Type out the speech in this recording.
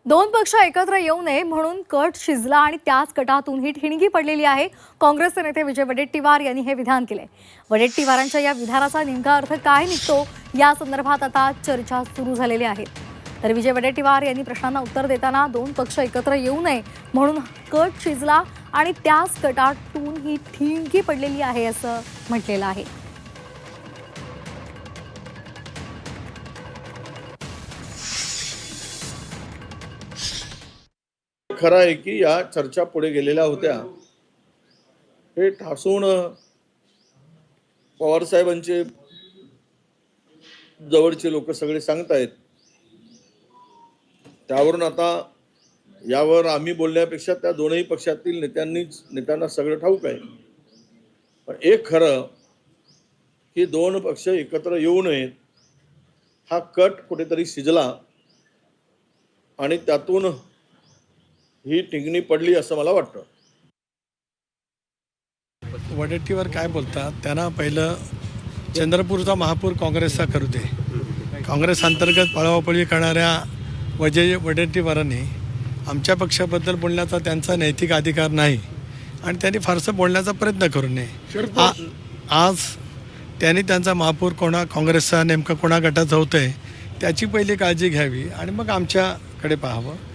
दोन पक्ष एकत्र येऊ नये म्हणून कट शिजला आणि त्याच कटातून ही ठिणगी पडलेली आहे। काँग्रेसचे नेते विजय वडेट्टीवार यांनी हे विधान केले। वडेट्टीवारांच्या या विधानाचा नेमका अर्थ काय निघतो या संदर्भात आता चर्चा सुरू झालेली आहे। तर विजय वडेट्टीवार यांनी प्रश्नांना उत्तर देताना दोन पक्ष एकत्र येऊ नये म्हणून कट शिजला आणि त्याच कटातून ही ठिणगी पडलेली आहे असं म्हटलेलं आहे। खरं आहे की या चर्चा पुढे गेलेल्या होत्या। हे ठासून पवार साहेबांचे जवळचे लोक सगळे सांगतायत, त्यावरून आता यावर आम्ही बोलण्यापेक्षा त्या दोनही पक्षातील नेत्यांना सगळं ठाऊक आहे। पण एक खरं की दोन पक्ष एकत्र येऊ नयेत, हा कट कुठेतरी शिजला आणि त्यातून ही ठिणगी पडली असं मला वाटतं। वडेट्टीवार काय बोलतात, त्यांना पहिलं चंद्रपूरचा महापौर काँग्रेसचा करू दे। काँग्रेस अंतर्गत पळापळी करणाऱ्या विजय वडेट्टीवारांनी आमच्या पक्षाबद्दल बोलण्याचा त्यांचा नैतिक अधिकार नाही आणि त्यांनी फारसं बोलण्याचा प्रयत्न करू नये। आज त्यांनी त्यांचा महापौर काँग्रेसचा नेमका कोणा गटाचा होतोय त्याची पहिली काळजी घ्यावी आणि मग आमच्याकडे पाहावं।